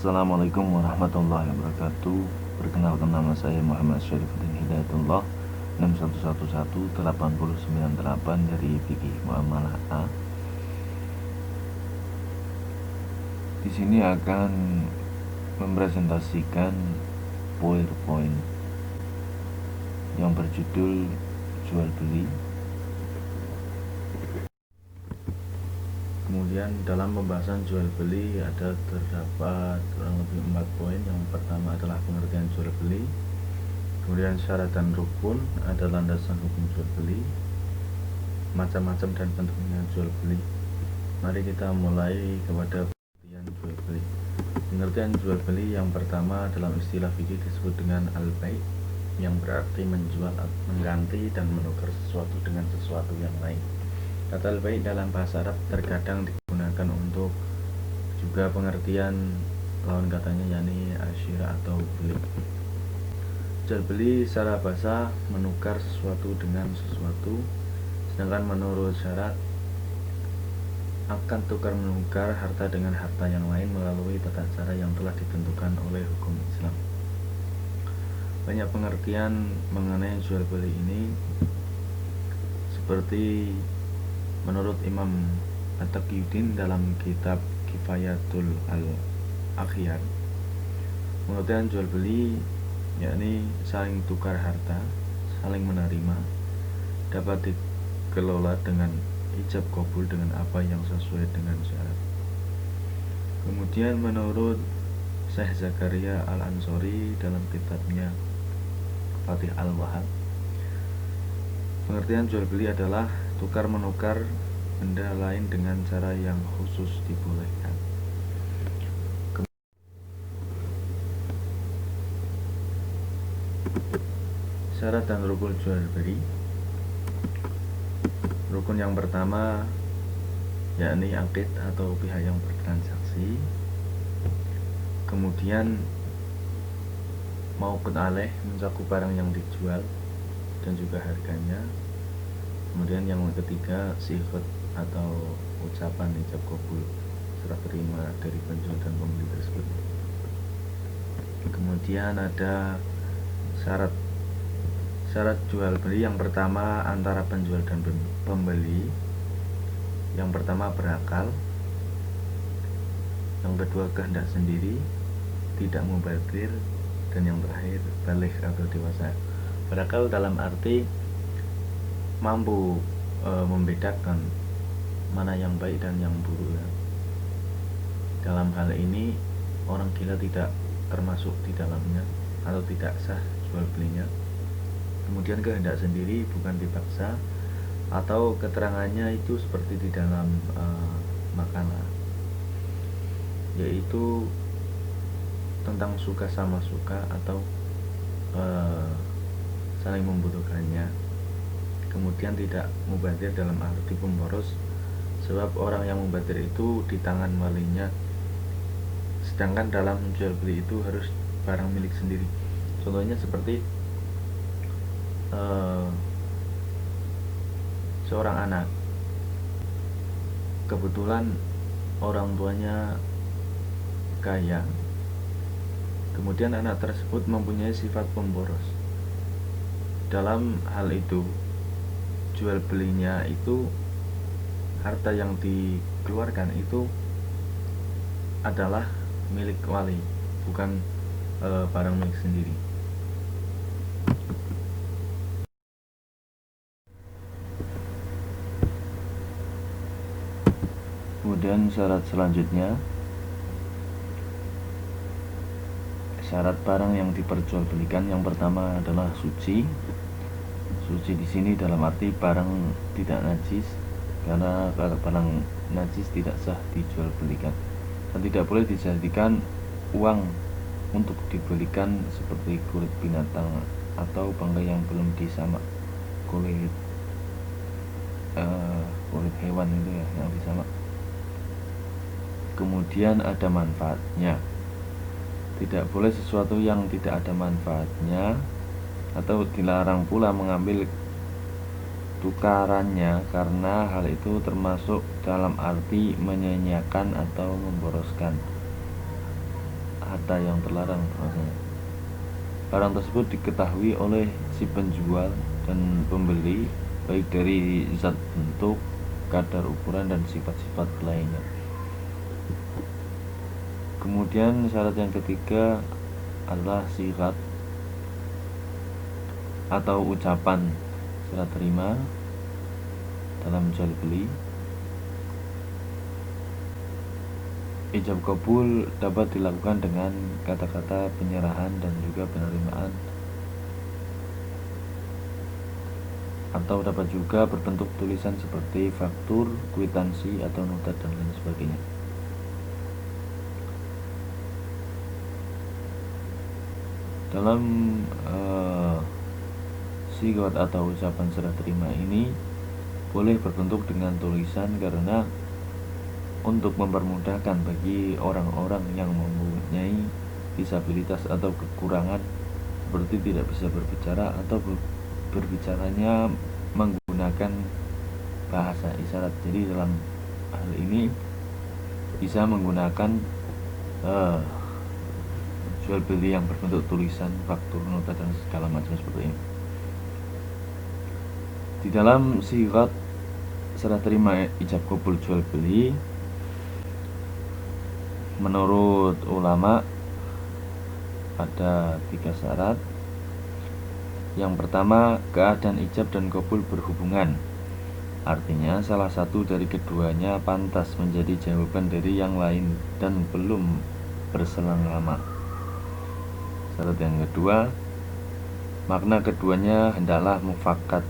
Assalamualaikum warahmatullahi wabarakatuh. Perkenalkan, nama saya Muhammad Syarifuddin Hidayatullah, 6111898 dari Fikih Muamalah A. Di sini akan mempresentasikan PowerPoint yang berjudul jual beli. Kemudian dalam pembahasan jual beli terdapat kurang lebih 4 poin. Yang pertama adalah pengertian jual beli, kemudian syarat dan rukun, ada landasan hukum jual beli, macam-macam dan bentuknya jual beli. Mari kita mulai kepada pengertian jual beli. Pengertian jual beli yang pertama dalam istilah fikih disebut dengan al-bai', yang berarti menjual, mengganti dan menukar sesuatu dengan sesuatu yang lain. Kata al-bai' dalam bahasa Arab terkadang digunakan untuk juga pengertian lawan katanya, yakni asyirah atau beli. Jual beli secara bahasa menukar sesuatu dengan sesuatu, sedangkan menurut syarat akan tukar menukar harta dengan harta yang lain melalui tata cara yang telah ditentukan oleh hukum Islam. Banyak pengertian mengenai jual beli ini, seperti menurut Imam At-Taqiyuddin dalam kitab Kifayatul Al-Akhyar, pengertian jual beli yakni saling tukar harta, saling menerima, dapat dikelola dengan ijab kabul dengan apa yang sesuai dengan syarat. Kemudian menurut Syekh Zakaria Al-Ansori dalam kitabnya Fatih Al-Wahhab, pengertian jual beli adalah tukar menukar benda lain dengan cara yang khusus dibolehkan. Syarat dan rukun jual beli. Rukun yang pertama yakni akid atau pihak yang bertransaksi, kemudian maukun alaih mencakup barang yang dijual dan juga harganya. Kemudian yang ketiga siqat atau ucapan ijab kabul serah terima dari penjual dan pembeli tersebut. Kemudian ada syarat jual beli. Yang pertama antara penjual dan pembeli. Yang pertama berakal, yang kedua kehendak sendiri, tidak mubadzir, dan yang terakhir baligh atau dewasa. Berakal dalam arti mampu membedakan mana yang baik dan yang buruk. Dalam hal ini orang gila tidak termasuk di dalamnya atau tidak sah jual belinya. Kemudian kehendak sendiri bukan dipaksa atau keterangannya itu seperti di dalam makalah, yaitu tentang suka sama suka atau saling membutuhkannya. Kemudian tidak mubadzir dalam arti pemboros, sebab orang yang mubadzir itu di tangan walinya, sedangkan dalam jual beli itu harus barang milik sendiri. Contohnya seperti seorang anak, kebetulan orang tuanya kaya, kemudian anak tersebut mempunyai sifat pemboros. Dalam hal itu jual belinya itu harta yang dikeluarkan itu adalah milik wali, bukan barang milik sendiri. Kemudian syarat selanjutnya, syarat barang yang diperjualbelikan. Yang pertama adalah suci. Suci di sini dalam arti barang tidak najis, karena kalau barang najis tidak sah dijual belikan, dan tidak boleh dijadikan uang untuk dibelikan, seperti kulit binatang atau bangkai yang belum disamak, kulit hewan itu ya yang disamak. Kemudian ada manfaatnya. Tidak boleh sesuatu yang tidak ada manfaatnya, atau dilarang pula mengambil tukarannya, karena hal itu termasuk dalam arti menyanyiakan atau memboroskan. harta yang terlarang maksudnya. Barang tersebut diketahui oleh si penjual dan pembeli baik dari zat bentuk, kadar ukuran dan sifat-sifat lainnya. Kemudian syarat yang ketiga adalah sigat atau ucapan serah terima dalam jual beli. Ijab kabul dapat dilakukan dengan kata-kata penyerahan dan juga penerimaan, atau dapat juga berbentuk tulisan seperti faktur, kwitansi atau nota dan lain sebagainya. Dalam sigot atau ucapan serah terima ini boleh berbentuk dengan tulisan karena untuk mempermudahkan bagi orang-orang yang mempunyai disabilitas atau kekurangan seperti tidak bisa berbicara atau berbicaranya menggunakan bahasa isyarat. Jadi dalam hal ini bisa menggunakan jual beli yang berbentuk tulisan, faktur, nota dan segala macam seperti ini. Di dalam sigat serah terima ijab kabul jual beli, menurut ulama ada 3 syarat. Yang pertama, keadaan ijab dan kabul berhubungan. Artinya salah satu dari keduanya pantas menjadi jawaban dari yang lain dan belum berselang lama. Syarat yang kedua, makna keduanya hendaklah mufakat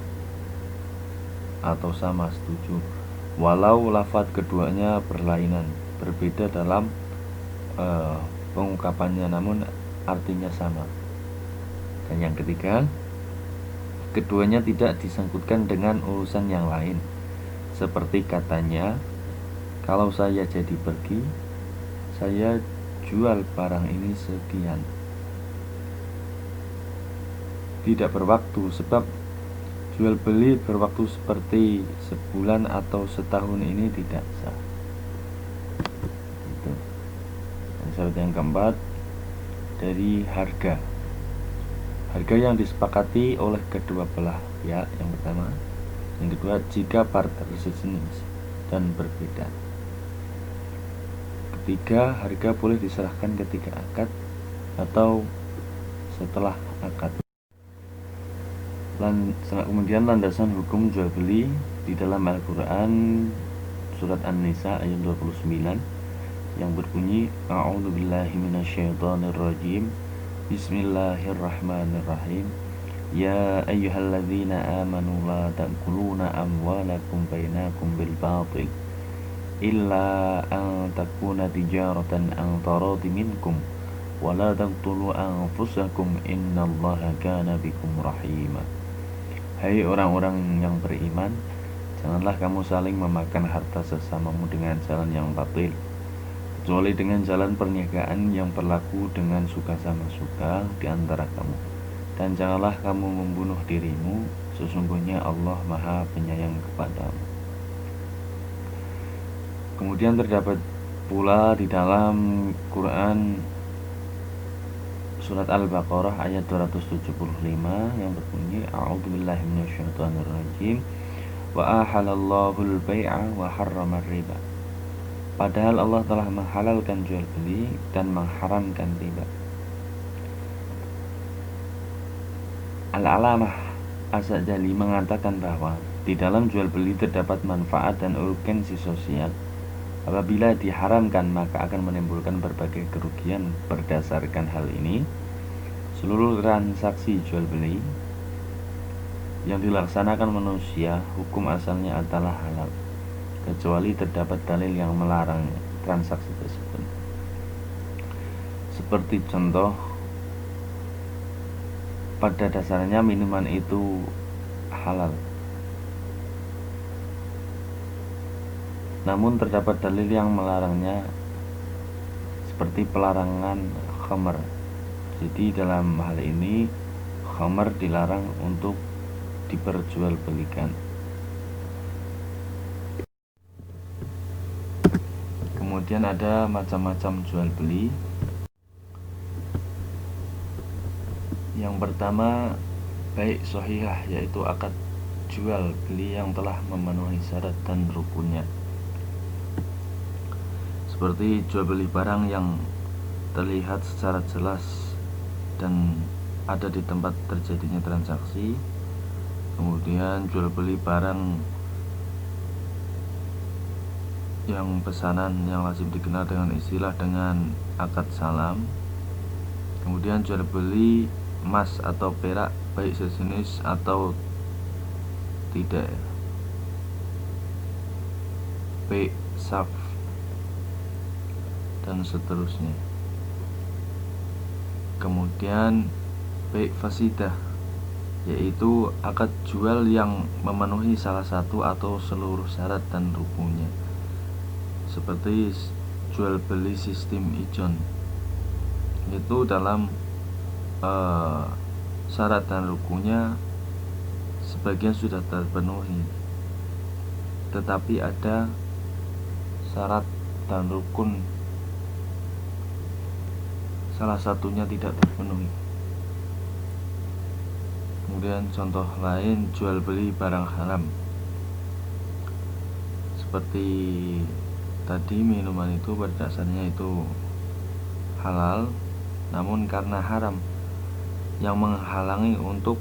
atau sama, setuju, walau lafaz keduanya berlainan, berbeda dalam pengungkapannya namun artinya sama. Dan yang ketiga, keduanya tidak disangkutkan dengan urusan yang lain, seperti katanya, kalau saya jadi pergi, saya jual barang ini sekian. Tidak berwaktu, sebab jual beli berwaktu seperti sebulan atau setahun ini tidak sah. Itu. Dan syarat yang keempat, dari harga yang disepakati oleh kedua belah pihak. Yang pertama, yang kedua, jika barter sejenis dan berbeda. Ketiga, harga boleh diserahkan ketika akad atau setelah akad. Kemudian landasan hukum jual beli di dalam Al-Quran surat An-Nisa ayat 29 yang berbunyi, A'udzubillahi minasyaitonirrajim, Bismillahirrahmanirrahim, Ya ayyuhalladzina amanu la ta'kuluna amwalakum bainakum bil batil illa an takuna tijaratan an taradi minkum wa la taqtulu anfusakum innallaha kana bikum rahima. Hai orang-orang yang beriman, janganlah kamu saling memakan harta sesamamu dengan jalan yang batil, kecuali dengan jalan perniagaan yang berlaku dengan suka sama suka di antara kamu. Dan janganlah kamu membunuh dirimu, sesungguhnya Allah Maha Penyayang kepadamu. Kemudian terdapat pula di dalam Quran surat Al-Baqarah ayat 275 yang berbunyi, A'udzubillahi minasyaitonirrajim, wa ahalallahu al-bai'a wa harrama riba. Padahal Allah telah menghalalkan jual beli dan mengharamkan riba. Al-Alamah As-Sa'dali mengatakan bahwa di dalam jual beli terdapat manfaat dan urgensi sosial. Apabila diharamkan maka akan menimbulkan berbagai kerugian. Berdasarkan hal ini, seluruh transaksi jual beli yang dilaksanakan manusia hukum asalnya adalah halal, kecuali terdapat dalil yang melarang transaksi tersebut. Seperti contoh, pada dasarnya minuman itu halal, namun terdapat dalil yang melarangnya, seperti pelarangan khamr. Jadi dalam hal ini khamr dilarang untuk diperjualbelikan. Kemudian ada macam-macam jual beli. Yang pertama, baik sahihah, yaitu akad jual beli yang telah memenuhi syarat dan rukunnya, seperti jual beli barang yang terlihat secara jelas dan ada di tempat terjadinya transaksi. Kemudian jual beli barang yang pesanan yang lazim dikenal dengan istilah dengan akad salam. Kemudian jual beli emas atau perak baik sejenis atau tidak, baik saf dan seterusnya. Kemudian baik fasidah, yaitu akad jual yang memenuhi salah satu atau seluruh syarat dan rukunnya, seperti jual beli sistem ijon. Itu dalam syarat dan rukunnya sebagian sudah terpenuhi, tetapi ada syarat dan rukun salah satunya tidak terpenuhi. Kemudian contoh lain, jual beli barang haram, seperti tadi minuman itu pada dasarnya itu halal, namun karena haram yang menghalangi untuk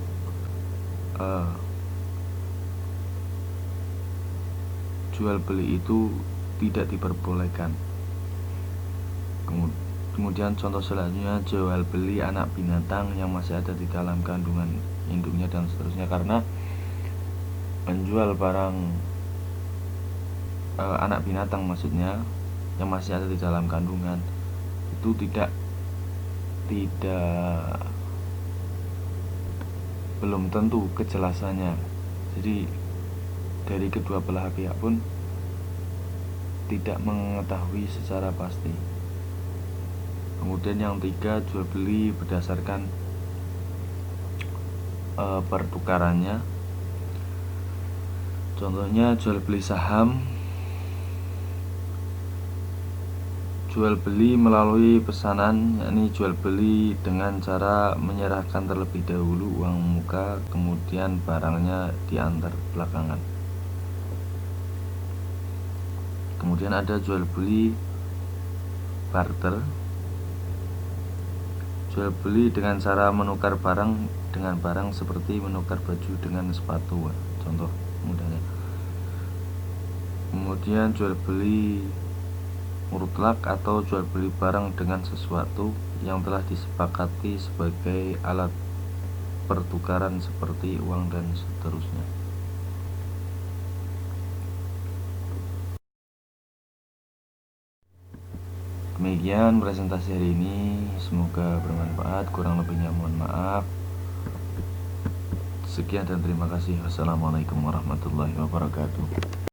jual beli itu tidak diperbolehkan. Kemudian contoh selanjutnya, jual beli anak binatang yang masih ada di dalam kandungan induknya dan seterusnya, karena menjual barang anak binatang maksudnya yang masih ada di dalam kandungan itu tidak belum tentu kejelasannya. Jadi dari kedua belah pihak pun tidak mengetahui secara pasti. Kemudian yang tiga, jual beli berdasarkan pertukarannya. Contohnya jual beli saham, jual beli melalui pesanan, yakni jual beli dengan cara menyerahkan terlebih dahulu uang muka, kemudian barangnya diantar belakangan. Kemudian ada jual beli barter, jual beli dengan cara menukar barang dengan barang, seperti menukar baju dengan sepatu, contoh mudahnya. Kemudian jual beli mutlak atau jual beli barang dengan sesuatu yang telah disepakati sebagai alat pertukaran seperti uang dan seterusnya. Demikian presentasi hari ini, semoga bermanfaat, kurang lebihnya mohon maaf. Sekian dan terima kasih. Wassalamualaikum warahmatullahi wabarakatuh.